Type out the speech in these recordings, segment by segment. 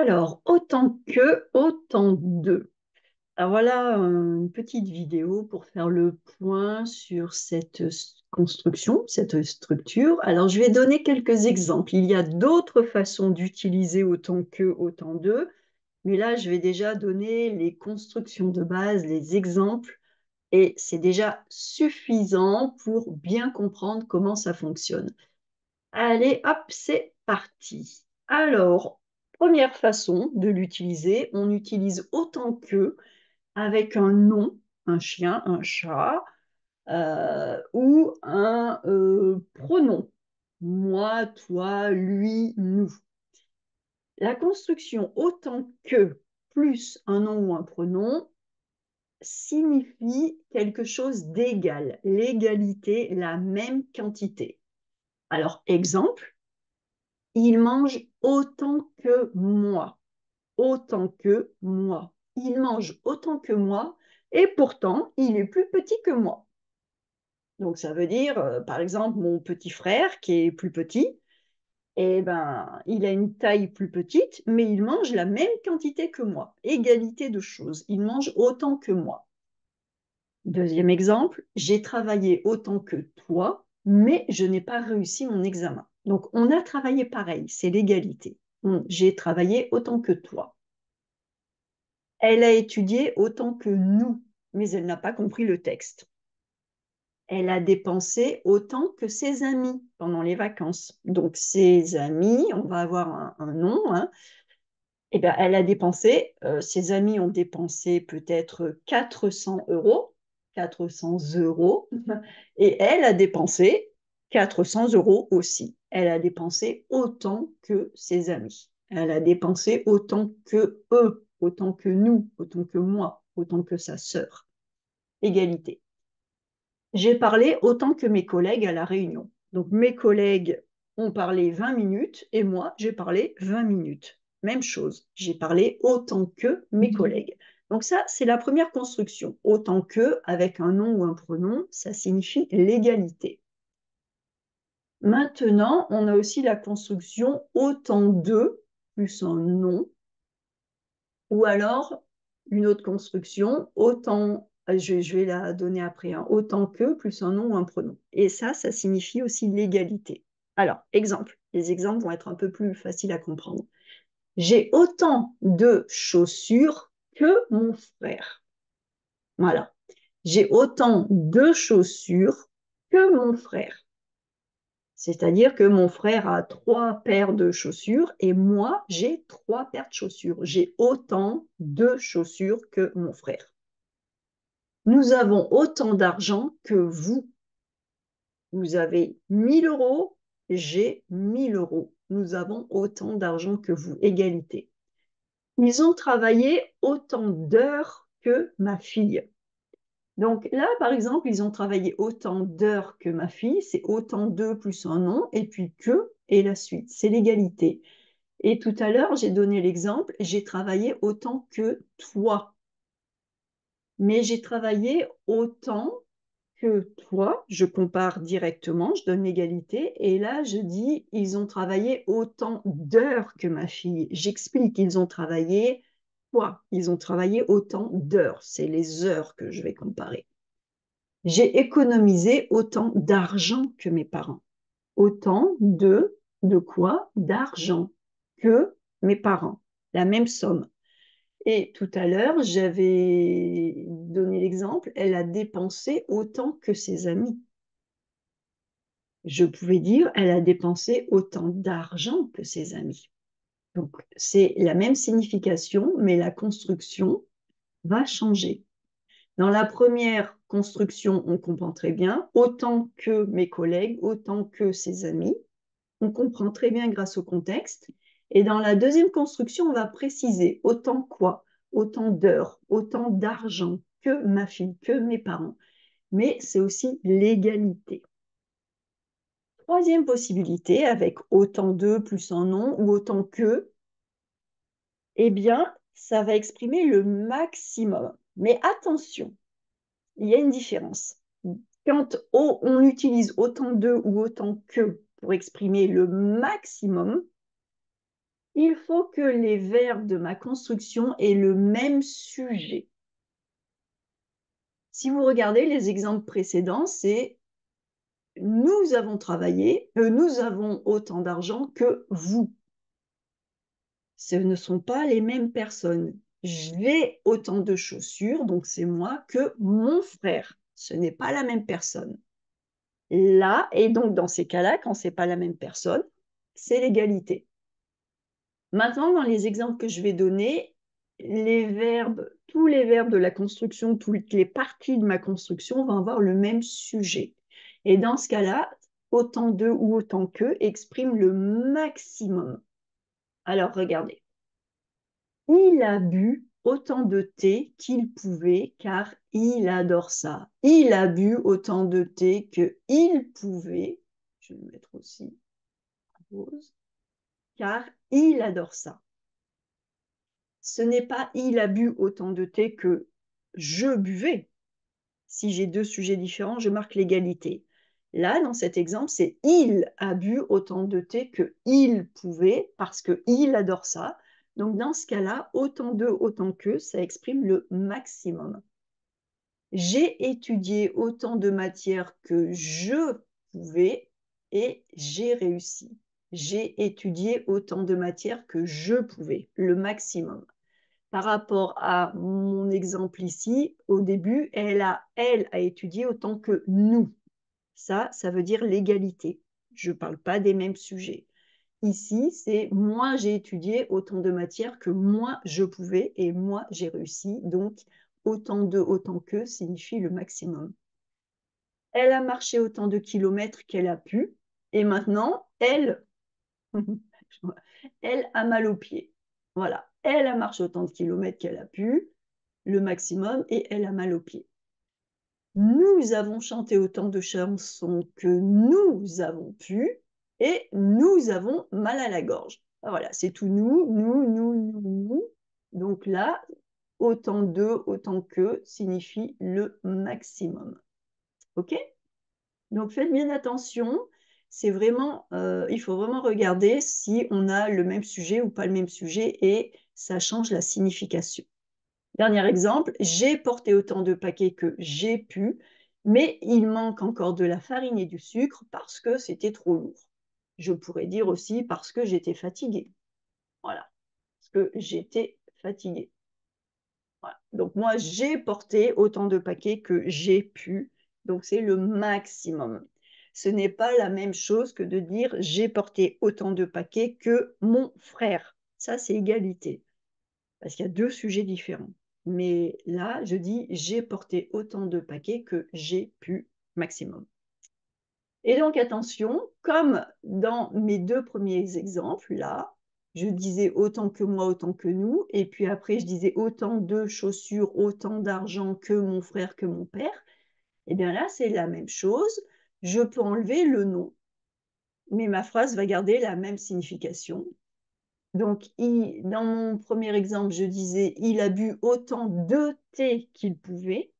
Alors, autant que, autant de. Alors voilà une petite vidéo pour faire le point sur cette construction, cette structure. Alors, je vais donner quelques exemples. Il y a d'autres façons d'utiliser autant que, autant de, mais là, je vais déjà donner les constructions de base, les exemples, et c'est déjà suffisant pour bien comprendre comment ça fonctionne. Allez, hop, c'est parti. Alors, première façon de l'utiliser, on utilise autant que avec un nom, un chien, un chat, ou un pronom. Moi, toi, lui, nous. La construction autant que plus un nom ou un pronom signifie quelque chose d'égal, l'égalité, la même quantité. Alors, exemple, il mange autant que moi. Autant que moi. Il mange autant que moi et pourtant, il est plus petit que moi. Donc, ça veut dire, par exemple, mon petit frère qui est plus petit, eh ben, il a une taille plus petite, mais il mange la même quantité que moi. Égalité de choses. Il mange autant que moi. Deuxième exemple, j'ai travaillé autant que toi, mais je n'ai pas réussi mon examen. Donc, on a travaillé pareil, c'est l'égalité. J'ai travaillé autant que toi. Elle a étudié autant que nous, mais elle n'a pas compris le texte. Elle a dépensé autant que ses amis pendant les vacances. Donc, ses amis, on va avoir un nom, hein. Eh bien, elle a dépensé, ses amis ont dépensé peut-être 400 euros, 400 euros, et elle a dépensé 400 euros aussi. Elle a dépensé autant que ses amis. Elle a dépensé autant que eux, autant que nous, autant que moi, autant que sa sœur. Égalité. J'ai parlé autant que mes collègues à la réunion. Donc mes collègues ont parlé 20 minutes et moi, j'ai parlé 20 minutes. Même chose, j'ai parlé autant que mes collègues. Donc ça, c'est la première construction. Autant que, avec un nom ou un pronom, ça signifie l'égalité. Maintenant, on a aussi la construction autant de plus un nom, ou alors une autre construction, autant, je vais la donner après, hein, autant que plus un nom ou un pronom. Et ça signifie aussi l'égalité. Alors, exemple, les exemples vont être un peu plus faciles à comprendre. J'ai autant de chaussures que mon frère. Voilà. J'ai autant de chaussures que mon frère. C'est-à-dire que mon frère a 3 paires de chaussures et moi, j'ai 3 paires de chaussures. J'ai autant de chaussures que mon frère. Nous avons autant d'argent que vous. Vous avez 1000 euros, j'ai 1000 euros. Nous avons autant d'argent que vous. Égalité. Ils ont travaillé autant d'heures que ma fille. Donc là, par exemple, ils ont travaillé autant d'heures que ma fille, c'est autant d'eux plus un nom, et puis que, et la suite, c'est l'égalité. Et tout à l'heure, j'ai donné l'exemple, j'ai travaillé autant que toi, mais j'ai travaillé autant que toi, je compare directement, je donne l'égalité, et là, je dis, ils ont travaillé autant d'heures que ma fille. J'explique, ils ont travaillé quoi? Ils ont travaillé autant d'heures, c'est les heures que je vais comparer. J'ai économisé autant d'argent que mes parents. Autant de quoi? D'argent que mes parents. La même somme. Et tout à l'heure, j'avais donné l'exemple, elle a dépensé autant que ses amis. Je pouvais dire, elle a dépensé autant d'argent que ses amis. Donc, c'est la même signification, mais la construction va changer. Dans la première construction, on comprend très bien, autant que mes collègues, autant que ses amis. On comprend très bien grâce au contexte. Et dans la deuxième construction, on va préciser autant quoi, autant d'heures, autant d'argent que ma fille, que mes parents. Mais c'est aussi l'égalité. Troisième possibilité, avec autant de plus un nom ou autant que, eh bien, ça va exprimer le maximum. Mais attention, il y a une différence. Quand on utilise autant de ou autant que pour exprimer le maximum, Il faut que les verbes de ma construction aient le même sujet. Si vous regardez les exemples précédents, c'est nous avons travaillé, nous avons autant d'argent que vous. Ce ne sont pas les mêmes personnes. J'ai autant de chaussures, donc c'est moi, que mon frère. Ce n'est pas la même personne. Là, et donc dans ces cas-là, quand ce n'est pas la même personne, c'est l'égalité. Maintenant, dans les exemples que je vais donner, les verbes, tous les verbes de la construction, toutes les parties de ma construction vont avoir le même sujet. Et dans ce cas-là, autant de ou autant que exprime le maximum. Alors, regardez. Il a bu autant de thé qu'il pouvait car il adore ça. Il a bu autant de thé qu'il pouvait. Je vais le mettre aussi en pause. Car il adore ça. Ce n'est pas il a bu autant de thé que je buvais. Si j'ai deux sujets différents, je marque l'égalité. Là, dans cet exemple, c'est il a bu autant de thé que il pouvait parce que il adore ça. Donc, dans ce cas-là, autant de, autant que, ça exprime le maximum. J'ai étudié autant de matières que je pouvais et j'ai réussi. J'ai étudié autant de matières que je pouvais, le maximum. Par rapport à mon exemple ici, au début, elle a étudié autant que nous. Ça veut dire l'égalité. Je ne parle pas des mêmes sujets. Ici, c'est moi, j'ai étudié autant de matières que moi, je pouvais et moi, j'ai réussi. Donc, autant de, autant que signifie le maximum. Elle a marché autant de kilomètres qu'elle a pu. Et maintenant, elle a mal aux pieds. Voilà, elle a marché autant de kilomètres qu'elle a pu, le maximum, et elle a mal aux pieds. Nous avons chanté autant de chansons que nous avons pu, et nous avons mal à la gorge. Voilà, c'est tout nous. Donc là, autant de, autant que signifie le maximum. OK? Donc faites bien attention. C'est vraiment, il faut vraiment regarder si on a le même sujet ou pas le même sujet et ça change la signification. Dernier exemple, j'ai porté autant de paquets que j'ai pu, mais il manque encore de la farine et du sucre parce que c'était trop lourd. Je pourrais dire aussi parce que j'étais fatiguée. Voilà, parce que j'étais fatiguée. Voilà. Donc moi, j'ai porté autant de paquets que j'ai pu. Donc c'est le maximum. Ce n'est pas la même chose que de dire j'ai porté autant de paquets que mon frère. Ça, c'est égalité. Parce qu'il y a deux sujets différents. Mais là, je dis j'ai porté autant de paquets que j'ai pu maximum. Et donc, attention, comme dans mes deux premiers exemples, là, je disais autant que moi, autant que nous, et puis après, je disais autant de chaussures, autant d'argent que mon frère, que mon père, et bien là, c'est la même chose. Je peux enlever le nom, mais ma phrase va garder la même signification. Donc, dans mon premier exemple, je disais il a bu autant de thé qu'il pouvait.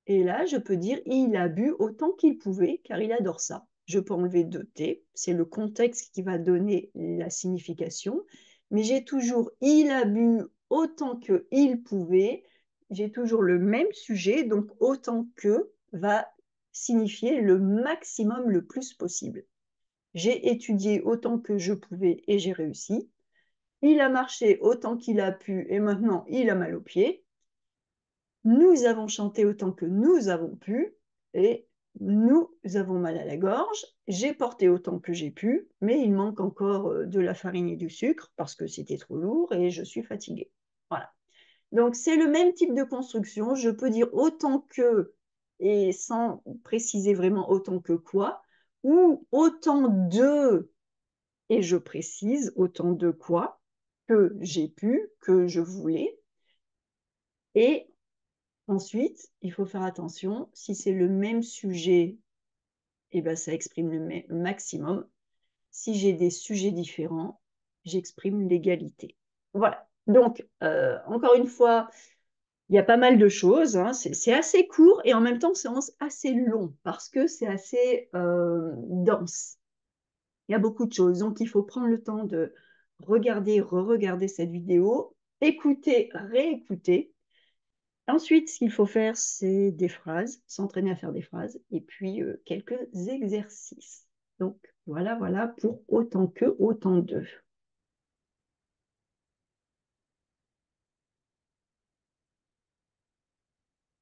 Et là, je peux dire il a bu autant qu'il pouvait, car il adore ça. Je peux enlever de thé, c'est le contexte qui va donner la signification. Mais j'ai toujours il a bu autant qu'il pouvait. J'ai toujours le même sujet, donc autant que va signifier le maximum le plus possible. J'ai étudié autant que je pouvais et j'ai réussi. Il a marché autant qu'il a pu et maintenant il a mal aux pieds. Nous avons chanté autant que nous avons pu et nous avons mal à la gorge. J'ai porté autant que j'ai pu, mais il manque encore de la farine et du sucre parce que c'était trop lourd et je suis fatiguée. Voilà. Donc c'est le même type de construction. Je peux dire autant que et sans préciser vraiment autant que quoi, ou autant de et je précise autant de quoi que j'ai pu, que je voulais. Et ensuite, il faut faire attention, si c'est le même sujet, eh ben, ça exprime le maximum. Si j'ai des sujets différents, j'exprime l'égalité. Voilà. Donc, encore une fois, il y a pas mal de choses. Hein. C'est assez court et en même temps, c'est assez long parce que c'est assez dense. Il y a beaucoup de choses. Donc, il faut prendre le temps de regarder, re-regarder cette vidéo, écouter, réécouter. Ensuite, ce qu'il faut faire, c'est des phrases, s'entraîner à faire des phrases, et puis quelques exercices. Donc, voilà, voilà, pour autant que, autant de.